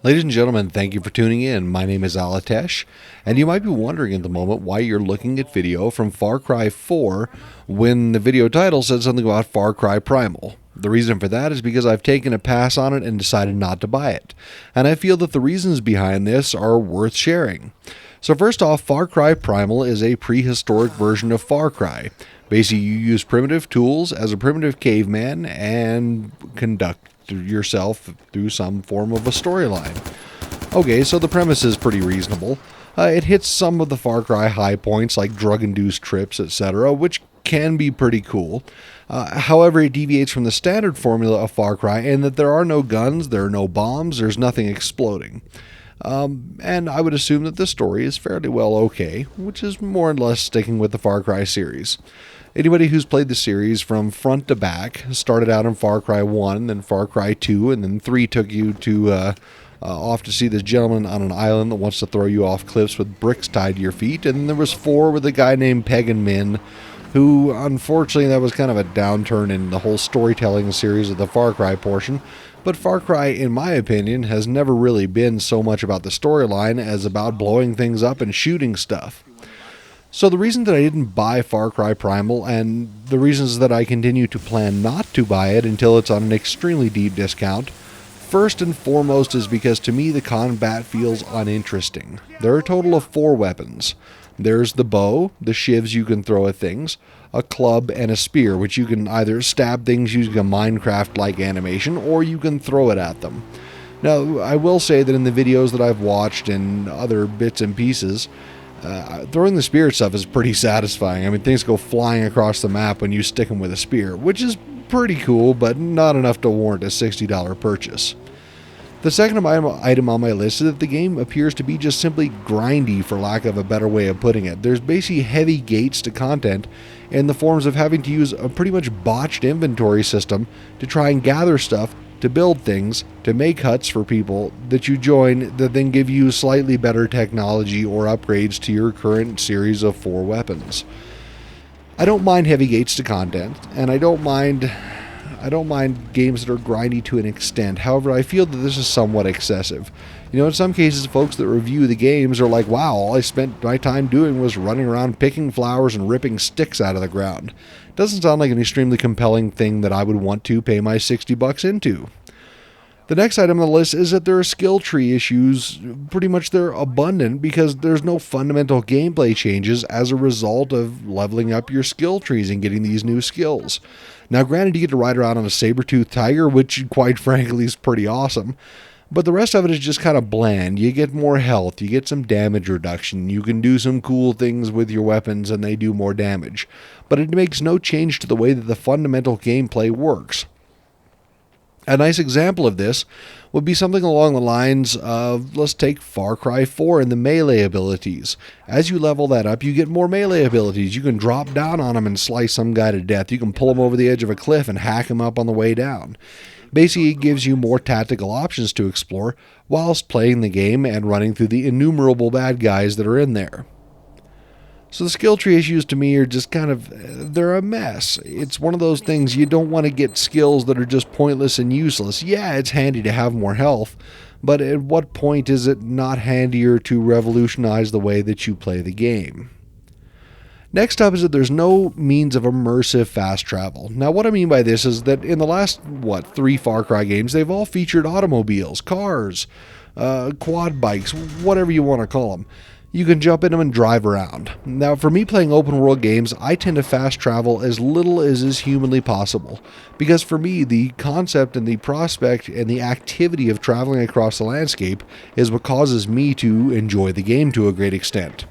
Ladies and gentlemen, thank you for tuning in. My name is Alatesh, and you might be wondering at the moment why you're looking at video from Far Cry 4 when the video title said something about Far Cry Primal. The reason for that is because I've taken a pass on it and decided not to buy it, and I feel that the reasons behind this are worth sharing. So first off, Far Cry Primal is a prehistoric version of Far Cry. Basically, you use primitive tools as a primitive caveman and conduct yourself through some form of a storyline. Okay, so the premise is pretty reasonable. It hits some of the Far Cry high points like drug-induced trips, etc., which can be pretty cool. However, it deviates from the standard formula of Far Cry in that there are no guns, there are no bombs, there's nothing exploding. And I would assume that the story is fairly well okay, which is more or less sticking with the Far Cry series. Anybody who's played the series from front to back started out in Far Cry 1, then Far Cry 2, and then 3 took you to off to see this gentleman on an island that wants to throw you off cliffs with bricks tied to your feet, and then there was 4 with a guy named Peg and Min, who, unfortunately, that was kind of a downturn in the whole storytelling series of the Far Cry portion. But Far Cry, in my opinion, has never really been so much about the storyline as about blowing things up and shooting stuff. So the reason that I didn't buy Far Cry Primal, and the reasons that I continue to plan not to buy it until it's on an extremely deep discount, first and foremost is because to me the combat feels uninteresting. There are a total of 4 weapons. There's the bow, the shivs you can throw at things, a club, and a spear, which you can either stab things using a Minecraft-like animation, or you can throw it at them. Now, I will say that in the videos that I've watched and other bits and pieces, throwing the spear stuff is pretty satisfying. I mean, things go flying across the map when you stick them with a spear, which is pretty cool, but not enough to warrant a $60 purchase. The second item on my list is that the game appears to be just simply grindy, for lack of a better way of putting it. There's basically heavy gates to content in the forms of having to use a pretty much botched inventory system to try and gather stuff, to build things, to make huts for people that you join that then give you slightly better technology or upgrades to your current series of 4 weapons. I don't mind heavy gates to content, and I don't mind games that are grindy to an extent. However, I feel that this is somewhat excessive. You know, in some cases, folks that review the games are like, wow, all I spent my time doing was running around picking flowers and ripping sticks out of the ground. Doesn't sound like an extremely compelling thing that I would want to pay my $60 into. The next item on the list is that there are skill tree issues. Pretty much they're abundant because there's no fundamental gameplay changes as a result of leveling up your skill trees and getting these new skills. Now, granted, you get to ride around on a saber-toothed tiger, which, quite frankly, is pretty awesome. But the rest of it is just kind of bland. You get more health, you get some damage reduction, you can do some cool things with your weapons and they do more damage. But it makes no change to the way that the fundamental gameplay works. A nice example of this would be something along the lines of, let's take Far Cry 4 and the melee abilities. As you level that up, you get more melee abilities. You can drop down on them and slice some guy to death. You can pull him over the edge of a cliff and hack him up on the way down. Basically, it gives you more tactical options to explore whilst playing the game and running through the innumerable bad guys that are in there. So the skill tree issues to me are just kind of, they're a mess. It's one of those things you don't want to get skills that are just pointless and useless. Yeah, it's handy to have more health, but at what point is it not handier to revolutionize the way that you play the game? Next up is that there's no means of immersive fast travel. Now, what I mean by this is that in the last, 3 Far Cry games, they've all featured automobiles, cars, quad bikes, whatever you want to call them. You can jump in them and drive around. Now, for me playing open world games, I tend to fast travel as little as is humanly possible. Because for me, the concept and the prospect and the activity of traveling across the landscape is what causes me to enjoy the game to a great extent.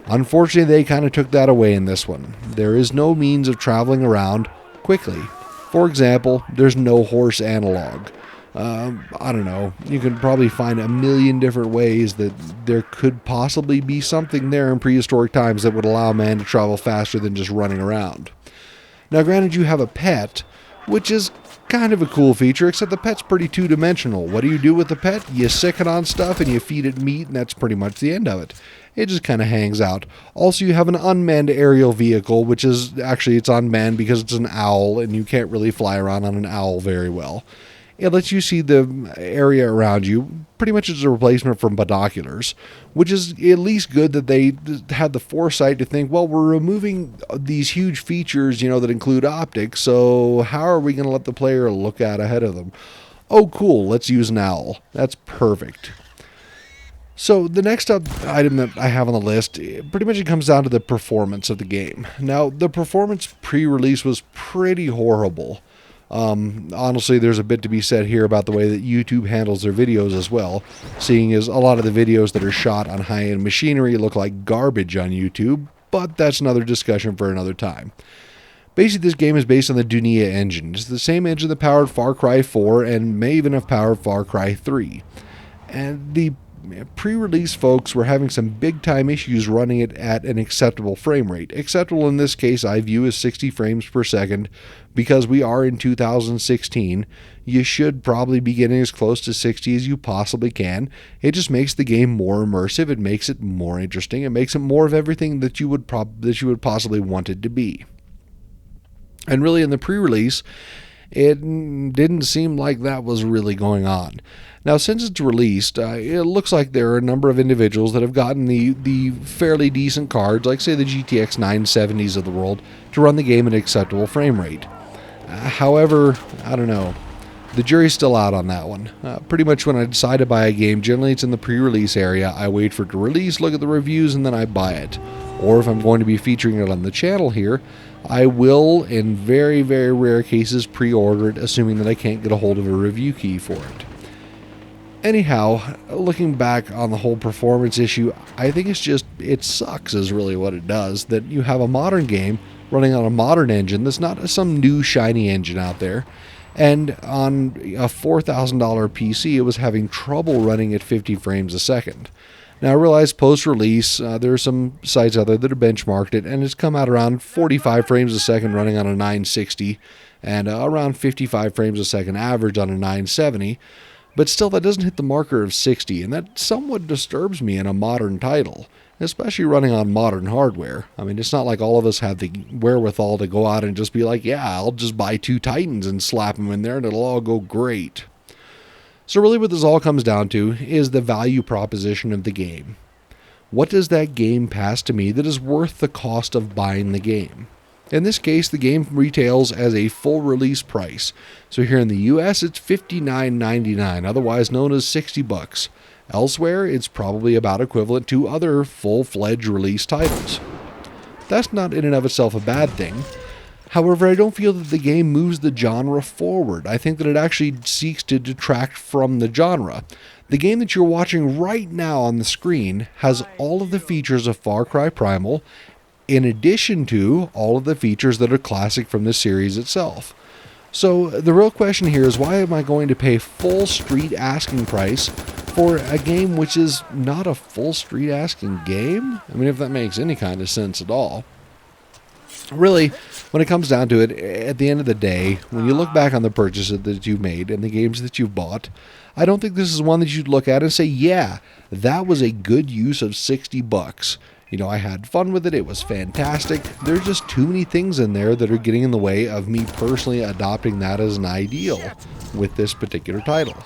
Unfortunately, they kind of took that away in this one. There is no means of traveling around quickly. For example, there's no horse analog. I don't know, you can probably find a million different ways that there could possibly be something there in prehistoric times that would allow man to travel faster than just running around. Now, granted, you have a pet, which is kind of a cool feature, except the pet's pretty two-dimensional. What do you do with the pet? You sick it on stuff and you feed it meat, and that's pretty much the end of it. It just kind of hangs out. Also, you have an unmanned aerial vehicle, which is actually, it's unmanned because it's an owl, and you can't really fly around on an owl very well. It lets you see the area around you pretty much as a replacement for binoculars, which is at least good that they had the foresight to think, well, we're removing these huge features, that include optics, so how are we going to let the player look out ahead of them? Oh, cool, let's use an owl. That's perfect. So the next item that I have on the list, pretty much it comes down to the performance of the game. Now, the performance pre-release was pretty horrible. Honestly, there's a bit to be said here about the way that YouTube handles their videos as well, seeing as a lot of the videos that are shot on high-end machinery look like garbage on YouTube, but that's another discussion for another time. Basically, this game is based on the Dunia engine. It's the same engine that powered Far Cry 4 and may even have powered Far Cry 3. And the pre-release folks were having some big-time issues running it at an acceptable frame rate. Acceptable in this case I view as 60 frames per second. Because we are in 2016, you should probably be getting as close to 60 as you possibly can. It just makes the game more immersive. It makes it more interesting. It makes it more of everything that you would possibly want it to be. And really, in the pre-release, it didn't seem like that was really going on. Now, since it's released, it looks like there are a number of individuals that have gotten the fairly decent cards, like say the GTX 970s of the world, to run the game at an acceptable frame rate. However, I don't know. The jury's still out on that one. Pretty much when I decide to buy a game, generally it's in the pre-release area. I wait for it to release, look at the reviews, and then I buy it. Or if I'm going to be featuring it on the channel here, I will, in very, very rare cases, pre-order it, assuming that I can't get a hold of a review key for it. Anyhow, looking back on the whole performance issue, I think it sucks is really what it does, that you have a modern game running on a modern engine that's not some new shiny engine out there, and on a $4,000 PC it was having trouble running at 50 frames a second. Now I realize post-release there are some sites out there that have benchmarked it, and it's come out around 45 frames a second running on a 960, and around 55 frames a second average on a 970, but still that doesn't hit the marker of 60, and that somewhat disturbs me in a modern title, especially running on modern hardware. I mean, it's not like all of us have the wherewithal to go out and just be like, yeah, I'll just buy 2 Titans and slap them in there and it'll all go great. So really what this all comes down to is the value proposition of the game. What does that game pass to me that is worth the cost of buying the game? In this case, the game retails as a full release price. So here in the US, it's $59.99, otherwise known as $60. Elsewhere, it's probably about equivalent to other full-fledged release titles. That's not in and of itself a bad thing. However, I don't feel that the game moves the genre forward. I think that it actually seeks to detract from the genre. The game that you're watching right now on the screen has all of the features of Far Cry Primal, in addition to all of the features that are classic from the series itself. So the real question here is, why am I going to pay full street asking price for a game which is not a full street asking game? I mean, if that makes any kind of sense at all. Really, when it comes down to it, at the end of the day, when you look back on the purchases that you've made and the games that you've bought, I don't think this is one that you'd look at and say, yeah, that was a good use of $60. I had fun with it. It was fantastic. There's just too many things in there that are getting in the way of me personally adopting that as an ideal with this particular title.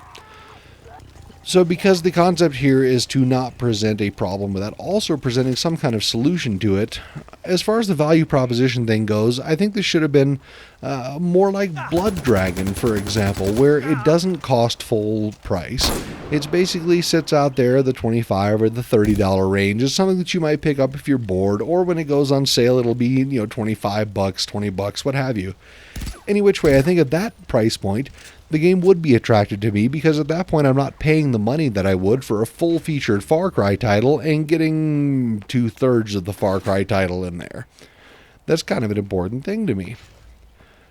So because the concept here is to not present a problem without also presenting some kind of solution to it, as far as the value proposition thing goes, I think this should have been more like Blood Dragon, for example, where it doesn't cost full price. It basically sits out there, the $25 or the $30 range. It's something that you might pick up if you're bored, or when it goes on sale, it'll be, $25, $20, what have you. Any which way, I think at that price point, the game would be attractive to me, because at that point I'm not paying the money that I would for a full-featured Far Cry title and getting 2/3 of the Far Cry title in there. That's kind of an important thing to me.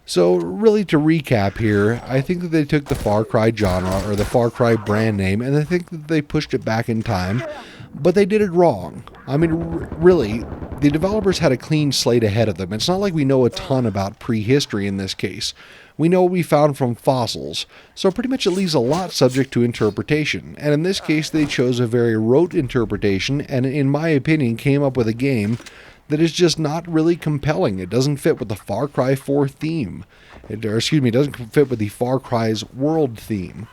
So really, to recap here, I think that they took the Far Cry genre, or the Far Cry brand name, and I think that they pushed it back in time, but they did it wrong. I mean, really, the developers had a clean slate ahead of them. It's not like we know a ton about prehistory in this case. We know what we found from fossils, so pretty much it leaves a lot subject to interpretation, and in this case they chose a very rote interpretation, and in my opinion came up with a game that is just not really compelling. It doesn't fit with the Far Cry 4 theme. It doesn't fit with the Far Cry's world theme.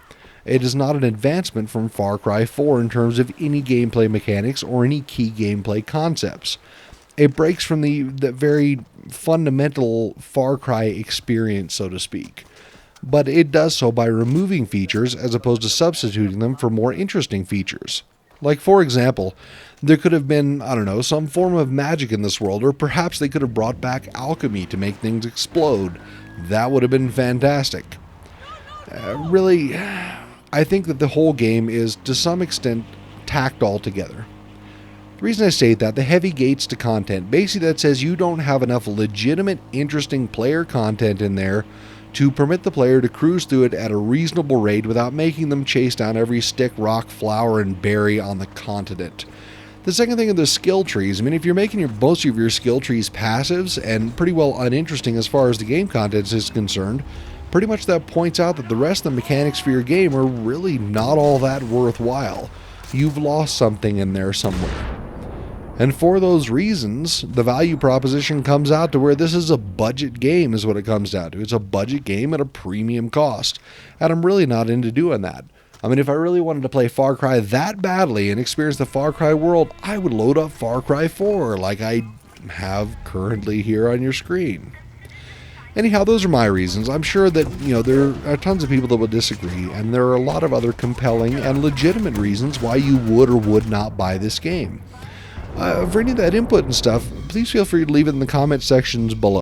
It is not an advancement from Far Cry 4 in terms of any gameplay mechanics or any key gameplay concepts. It breaks from the very fundamental Far Cry experience, so to speak. But it does so by removing features as opposed to substituting them for more interesting features. Like, for example, there could have been, some form of magic in this world, or perhaps they could have brought back alchemy to make things explode. That would have been fantastic. Really, I think that the whole game is, to some extent, tacked all together. The reason I say that, the heavy gates to content, basically that says you don't have enough legitimate, interesting player content in there to permit the player to cruise through it at a reasonable rate without making them chase down every stick, rock, flower, and berry on the continent. The second thing are the skill trees. I mean, if you're making most of your skill trees passives and pretty well uninteresting as far as the game content is concerned, pretty much that points out that the rest of the mechanics for your game are really not all that worthwhile. You've lost something in there somewhere. And for those reasons, the value proposition comes out to where this is a budget game is what it comes down to. It's a budget game at a premium cost. And I'm really not into doing that. I mean, if I really wanted to play Far Cry that badly and experience the Far Cry world, I would load up Far Cry 4 like I have currently here on your screen. Anyhow, those are my reasons. I'm sure that, there are tons of people that will disagree, and there are a lot of other compelling and legitimate reasons why you would or would not buy this game. For any of that input and stuff, please feel free to leave it in the comment sections below.